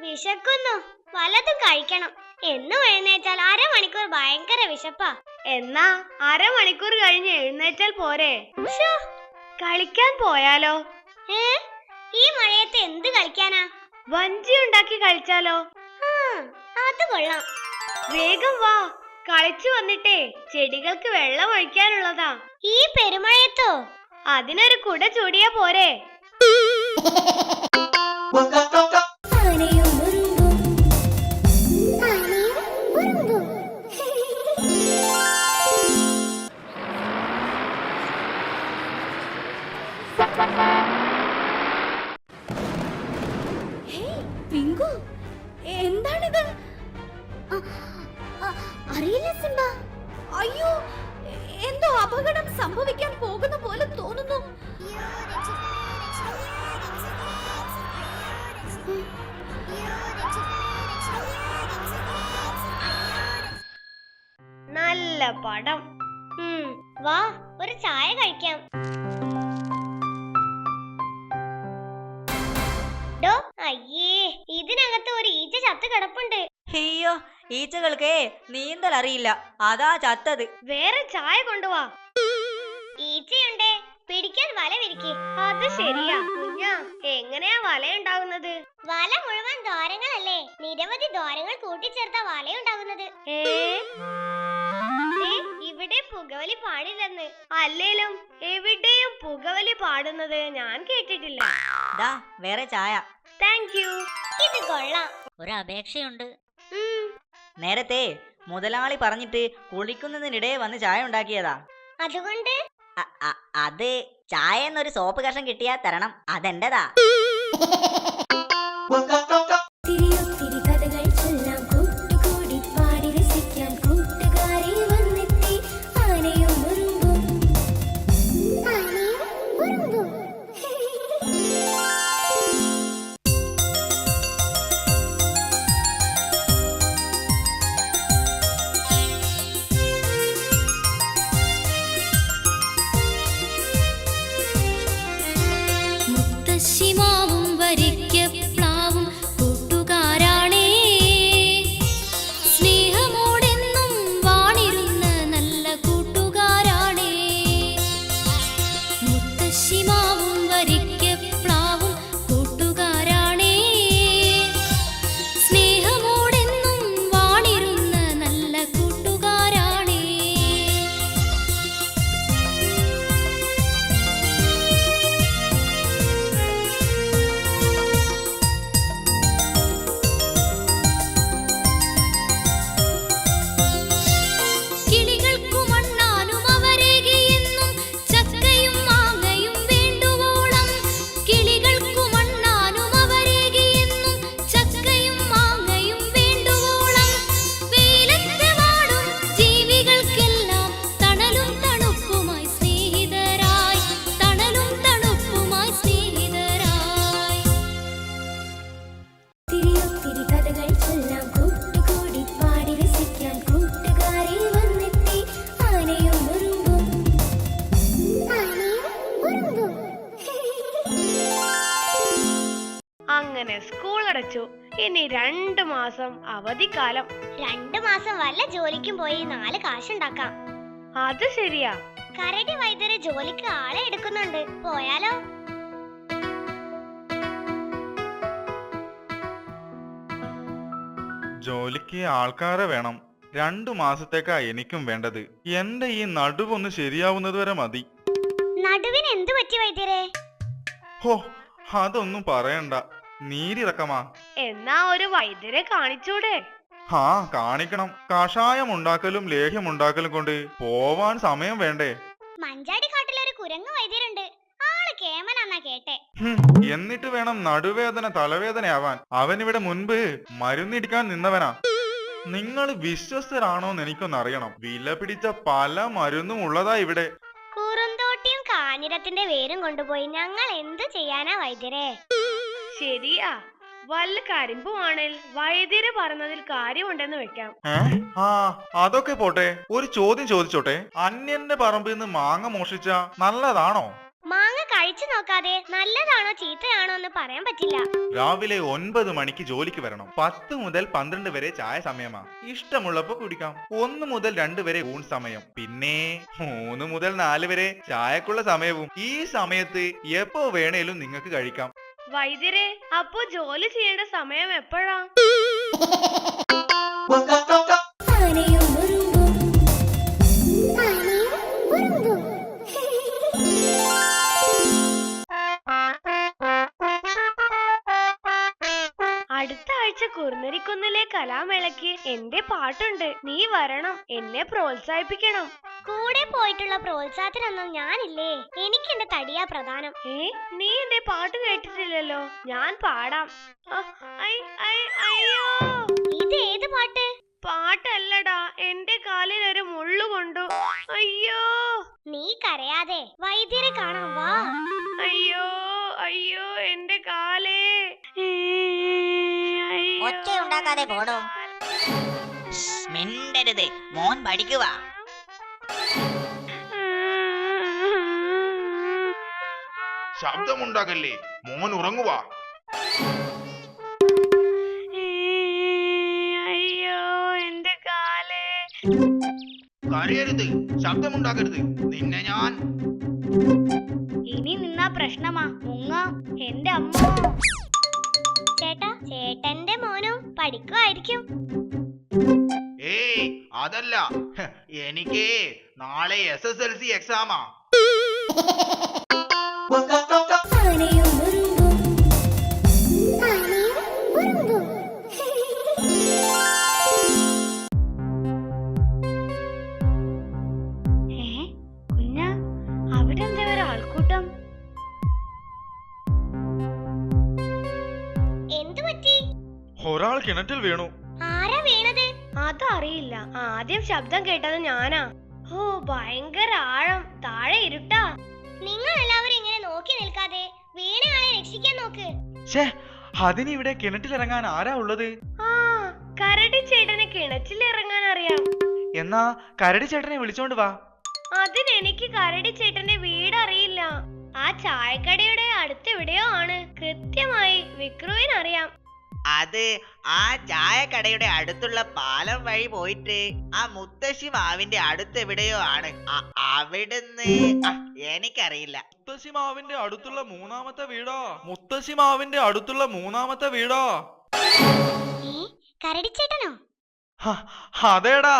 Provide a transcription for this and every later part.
വിശക്കുന്നു, വല്ലതും കഴിക്കണം. എന്നും എഴുന്നേറ്റാൽ അരമണിക്കൂർ ഭയങ്കര വിശപ്പാ. എന്നാ അരമണിക്കൂർ കഴിഞ്ഞ് എഴുന്നേറ്റാൽ പോരെ? കളിക്കാൻ പോയാലോ? ഈ മഴയത്ത് എന്ത് കളിക്കാനാ? വഞ്ചി ഉണ്ടാക്കി കളിച്ചാലോ? അത് കൊള്ളാം. വേഗം വാ, കളിച്ചു വന്നിട്ടേ ചെടികൾക്ക് വെള്ളം ഒഴിക്കാനുള്ളതാ. ഈ പെരുമഴയത്തോ? അതിനൊരു കുട ചൂടിയാ പോരെ? എന്താണിത്? അറിയില്ല സിംബ. അയ്യോ, എന്തോ അപകടം സംഭവിക്കാൻ പോകുന്ന പോലെ തോന്നുന്നു. നല്ല പടം. വാ, ഒരു ചായ കഴിക്കാം. അയ്യേ, ഇതിനകത്ത് ഒരു ഈച്ച ചത്ത് കിടപ്പുണ്ട്. അയ്യോ, ഈച്ചകൾക്ക് നീന്തൽ അറിയില്ല, അതാ ചത്തത്. വേറെ ചായ കൊണ്ടുവാ. ഈച്ചയുണ്ടേ, പിടിക്കാൻ വല വിരിക്ക്. അത് ശരിയാ കുഞ്ഞാ. എങ്ങനെയാ വല ഉണ്ടാകുന്നത്? വല മുഴുവൻ ദ്വാരങ്ങളല്ലേ, നിരവധി ദ്വാരങ്ങൾ കൂട്ടിച്ചേർത്ത വലയുണ്ടാകുന്നത്. ഇവിടെ പുകവലി പാടില്ലെന്ന്. അല്ലേലും എവിടെയും പുകവലി പാടുന്നത് ഞാൻ കേട്ടിട്ടില്ല. വേറെ ചായ. Thank you. ഇത് കൊള്ളാം. ഒരു അപേക്ഷയുണ്ട്. നേരത്തെ മുതലാളി പറഞ്ഞിട്ട് കുളിക്കുന്നതിനിടെ വന്ന് ചായ ഉണ്ടാക്കിയതാ. അതുകൊണ്ട് അത് ചായ എന്നൊരു സോപ്പ് കഷം കിട്ടിയാ തരണം, അതെന്റെതാ. ശിമാവും വരിക്കപ്ലാവും കൂട്ടുകാരാണേ, സ്നേഹമോടെന്നും വാണിരുന്ന നല്ല കൂട്ടുകാരാണേ. മുത്തശ്ശിമാവും വരിക്കപ്ലാവും കൂട്ടുകാരാണേ, സ്നേഹമോടെന്നും വാണിരുന്ന നല്ല കൂട്ടുകാരാണേ. അങ്ങനെ സ്കൂൾ അടച്ചു. ഇനി 2 മാസം അവധിക്കാലം. 2 മാസം വല്ല ജോലിക്കും പോയി 4 കാശുണ്ടാക്കാം. അത് ശരിയാ. കരടി വൈദ്യര് ജോലിക്ക് ആളെ എടുക്കുന്നുണ്ട്, പോയാലോ? ജോലിക്ക് ആൾക്കാരെ വേണം. 2 മാസത്തേക്കാ എനിക്കും വേണ്ടത്. എന്റെ ഈ നടുവൊന്ന് ശരിയാവുന്നത് വരെ മതി. നടുവിന് എന്തു പറ്റി വൈദ്യരെ? ഹോ, അതൊന്നും പറയണ്ട, നീരിറക്കമാ. എന്നാ ഒരു വൈദ്യരെ കാണിച്ചൂടെ? കാണിക്കണം. കഷായം ഉണ്ടാക്കലും ലേഹ്യം ഉണ്ടാക്കലും കൊണ്ട് പോവാൻ സമയം വേണ്ടേ? മഞ്ചാടി കാട്ടിലൊരു കുരങ്ങ് വൈദ്യരുണ്ട്, ആള് കേമനാന്നാ കേട്ടെ. എന്നിട്ട് വേണം നടുവേദന തലവേദനയാവാൻ. അവനിവിടെ മുൻപ് മരുന്നിടിക്കാൻ നിന്നവനാ. നിങ്ങൾ വിശ്വസ്തരാണോന്ന് എനിക്കൊന്നറിയണം. വില പിടിച്ച പല മരുന്നും ഉള്ളതാ ഇവിടെ. കുറുന്തോട്ടിയും കാഞ്ഞിരത്തിന്റെ വേരും കൊണ്ടുപോയി ഞങ്ങൾ എന്തു ചെയ്യാനാ വൈദ്യരെ? ശരിയാ, വല്ല കരിമ്പുവാണേൽ വൈദ്യര് പറഞ്ഞതിൽ കാര്യമുണ്ടെന്ന് വെക്കാം. ആ അതൊക്കെ പോട്ടെ, ഒരു ചോദ്യം ചോദിച്ചോട്ടെ. അന്യന്റെ പറമ്പിൽ നിന്ന് മാങ്ങ മോഷിച്ച നല്ലതാണോ? മാങ്ങ കഴിച്ചു നോക്കാതെ നല്ലതാണോ ചീത്തയാണോ എന്ന് പറയാൻ പറ്റില്ല. രാവിലെ 9 മണിക്ക് ജോലിക്ക് വരണം. 10 മുതൽ 12 വരെ ചായ സമയമാ. ഇഷ്ടമുള്ളപ്പോ കുടിക്കാം. 1 മുതൽ 2 വരെ ഊൺ സമയം. പിന്നെ 3 മുതൽ 4 വരെ ചായക്കുള്ള സമയവും. ഈ സമയത്ത് എപ്പോ വേണേലും നിങ്ങൾക്ക് കഴിക്കാം. വൈദ്യരെ, അപ്പോ ജോലി ചെയ്യേണ്ട സമയം എപ്പോഴാ? ആനയും ഉറുമ്പും അടുത്ത ആഴ്ച കുറുനരിക്കുന്നിലെ കലാമേളയ്ക്ക് എന്റെ പാട്ടുണ്ട്. നീ വരണം, എന്നെ പ്രോത്സാഹിപ്പിക്കണം. കൂടെ പോയിട്ടുള്ള പ്രോത്സാഹത്തിനൊന്നും ഞാനില്ലേ. എനിക്ക് എന്റെ തടിയാ പ്രധാനം. നീ എന്റെ പാട്ട് കേട്ടിട്ടില്ലല്ലോ. ഞാൻ പാടാം. അയ്യോ, ഇത് ഏത് പാട്ട്? പാട്ടല്ലടാ, എന്റെ കാലിൽ ഒരു മുള്ളു കൊണ്ടു. അയ്യോ. നീ കരയാതെ വൈദ്യരെ കാണാൻ വാ. അയ്യോ അയ്യോ, എന്റെ കാലേ. ഒച്ചയുണ്ടാക്കാതെ പോടോ. മിണ്ടരുത്, മോൻ പഠിക്കുക. ശബ്ദമുണ്ടാക്കല്ലേ, മോൻ ഉറങ്ങുക. അയ്യോ, എന്റെ കാലേ. കരയരുത്, ശബ്ദമുണ്ടാക്കരുത്, നിന്നെ ഞാൻ. ഇനി നിന്നാ പ്രശ്നമാ. മുങ്ങ. എന്റെ അമ്മ. ചേട്ടാ, ചേട്ടന്റെ മോനും പഠിക്കുമായിരിക്കും. ഏയ് അതല്ല, എനിക്ക് നാളെ SSLC എക്സാമാ. ആനയും ഉറുമ്പും കുഞ്ഞ, അവിടെ എന്താ ഒരാൾക്കൂട്ടം? എന്തു പറ്റി? ഒരാൾ കിണറ്റിൽ വീണു. ആരാ വീണത്? അതറിയില്ല. ആദ്യം ശബ്ദം കേട്ടത് ഞാനാ. ഓ, ഭയങ്കര ആഴം. താഴെ ഇരുട്ടാ. നിങ്ങൾ എല്ലാവരും ഇങ്ങനെ നോക്കി നിൽക്കാതെ വീണയാളെ രക്ഷിക്കാൻ നോക്ക്. അതിനിവിടെ കിണറ്റിലിറങ്ങാൻ ആരാ ഉള്ളത്? ആ, കരടി ചേട്ടന് കിണറ്റിൽ ഇറങ്ങാൻ അറിയാം. എന്നാ കരടി ചേട്ടനെ വിളിച്ചോണ്ട് വാ. അതിനെനിക്ക് കരടി ചേട്ടന്റെ വീട് അറിയില്ല. ആ ചായക്കടയുടെ അടുത്തെവിടെയോ ആണ്. കൃത്യമായി വിക്രുവിനറിയാം. അത് ആ ചായക്കടയുടെ അടുത്തുള്ള പാലം വഴി പോയിട്ട് ആ മുത്തശ്ശി മാവിന്റെ അടുത്തെവിടെയോ ആണ്. അവിടുന്ന് എനിക്കറിയില്ല. മുത്തശ്ശി മാവിന്റെ അടുത്തുള്ള മൂന്നാമത്തെ വീടാ. മുത്തശ്ശി മാവിന്റെ അടുത്തുള്ള മൂന്നാമത്തെ വീടാ. കരടിച്ചേട്ടനോ? അതേടാ,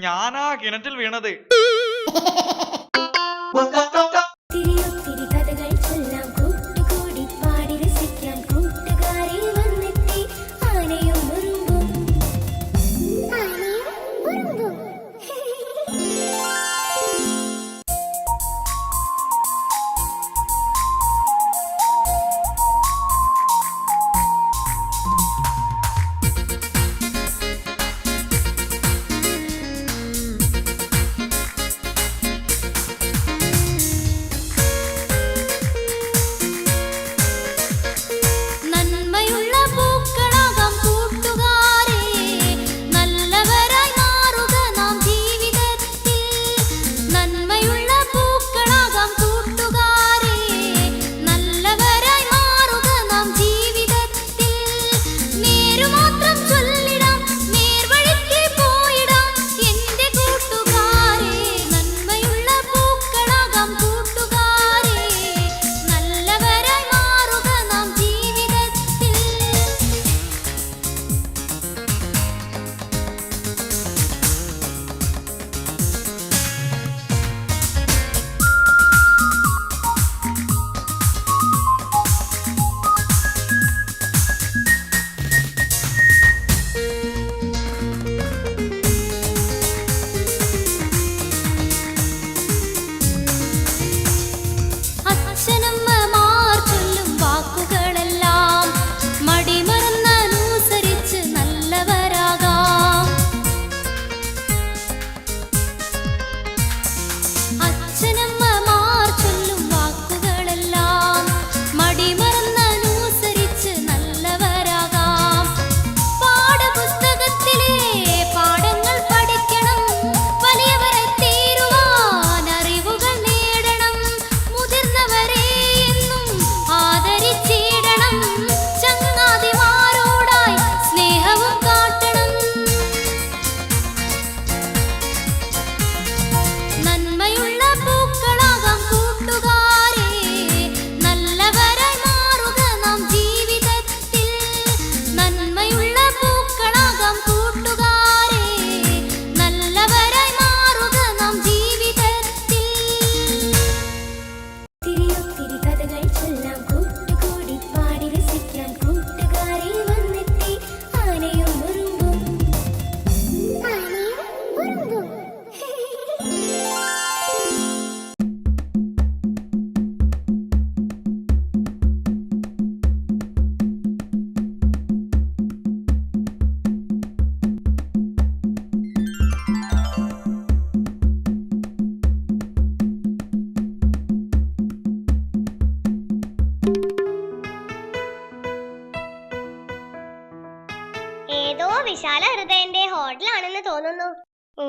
ഞാനാ കിണറ്റിൽ വീണത്. തിരിയൊത്തിരി കഥകൾ ചൊല്ലാം, കൂട്ടുകൂടി പാടി രസിക്കാം, കൂട്ടുകാരിൽ വന്നെത്തി ആനയും ഉറുമ്പും.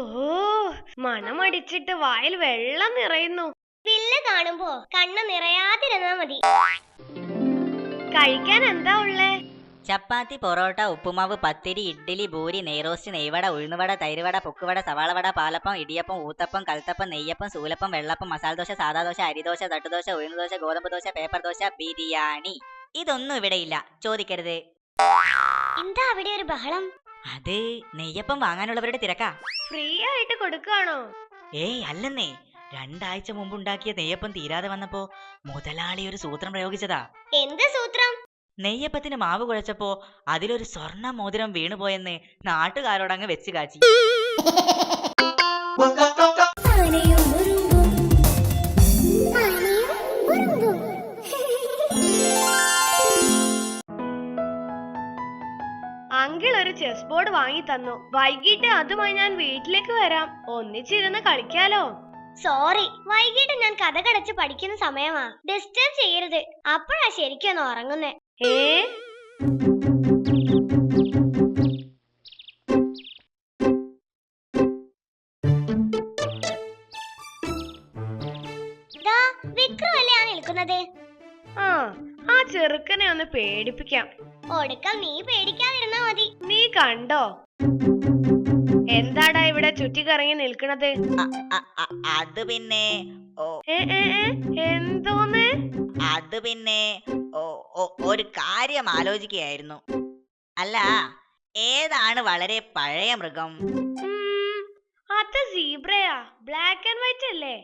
ഓഹോ, മണമടിച്ചിട്ട് വായിൽ വെള്ളം നിറയുന്നു. വില്ല കാണുമ്പോ കണ്ണ് നിറയാതിരുന്നാ മതി. കഴിക്കാൻ എന്താ ഉള്ളേ? ചപ്പാത്തി, പൊറോട്ട, ഉപ്പുമാവ്, പത്തിരി, ഇഡ്ഡലി, പൂരി, നെയ്റോസ്റ്റ്, നെയ്വട, ഉഴുന്നുവട, തൈരുവട, പൊക്കുവട, സവാളവട, പാലപ്പം, ഇടിയപ്പം, ഊത്തപ്പം, കൽത്തപ്പം, നെയ്യപ്പം, സൂലപ്പം, വെള്ളപ്പം, മസാലദോശ, സാദാദോശ, അരിദോശ, തട്ടുദോശ, ഉഴുന്നുദോശ, ഗോതമ്പ് ദോശ, പേപ്പർ ദോശ, ബിരിയാണി. ഇതൊന്നും ഇവിടെയില്ല, ചോദിക്കരുത്. എന്താ അവിടെ ഒരു ബഹളം? അത് നെയ്യപ്പം വാങ്ങാനുള്ളവരുടെ തിരക്കാ. ഫ്രീ ആയിട്ട് കൊടുക്കാണോ? ഏയ് അല്ലെന്നേ, 2 ആഴ്ച മുമ്പ് ഉണ്ടാക്കിയ നെയ്യപ്പം തീരാതെ വന്നപ്പോ മുതലാളി ഒരു സൂത്രം പ്രയോഗിച്ചതാ. എന്ത് സൂത്രം? നെയ്യപ്പത്തിന് മാവ് കുഴച്ചപ്പോ അതിലൊരു സ്വർണ്ണ മോതിരം വീണുപോയെന്ന് നാട്ടുകാരോടങ്ങ് വെച്ച് കാച്ചി. ആനയും ഉറുമ്പും ആനയും ഉറുമ്പും അങ്കിൾ ഒരു ചെസ് ബോർഡ് വാങ്ങി തന്നു. വൈകിട്ട് അതുമായി ഞാൻ വീട്ടിലേക്ക് വരാം. ഒന്നിച്ചിരുന്ന് കളിക്കാലോ. സോറി, വൈകിട്ട് ഞാൻ കഥ കടച്ച് പഠിക്കുന്ന സമയമാ. ഡിസ്റ്റർബ് ചെയ്യരുത്. അപ്പോഴാ ശരിക്കൊന്ന് ഉറങ്ങുന്നേ. ഏ ദാ വിക്രം അല്ലേ ആ നിൽക്കുന്നത്? ആ ചെറുക്കനെ ഒന്ന് പേടിപ്പിക്കാം. ഒടുക്കം നീ പേടിക്കാതിരുന്നാ മതി. നീ കണ്ടോ എന്താടാ ഇവിടെ ചുറ്റിക്കറങ്ങി നിൽക്കണത്? അത് പിന്നെ എന്തോന്ന്? അത് പിന്നെ ഒരു കാര്യം ആലോചിക്കുകയായിരുന്നു. അല്ല, ഏതാണ് വളരെ പഴയ മൃഗം? അത് സീബ്രയാ. ബ്ലാക്ക് ആൻഡ് വൈറ്റ് അല്ലേ?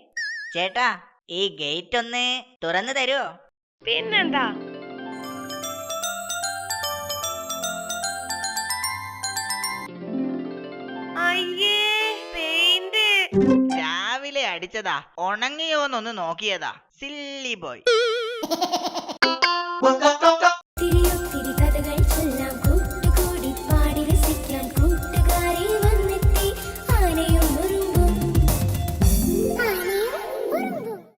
ചേട്ടാ, ഈ ഗേറ്റ് ഒന്ന് തുറന്നു തരുമോ? പിന്നെന്താ. അയ്യേ, പെയിന്റ് രാവിലെ അടിച്ചതാ, ഉണങ്ങിയോന്നൊന്ന് നോക്കിയതാ. Silly boy.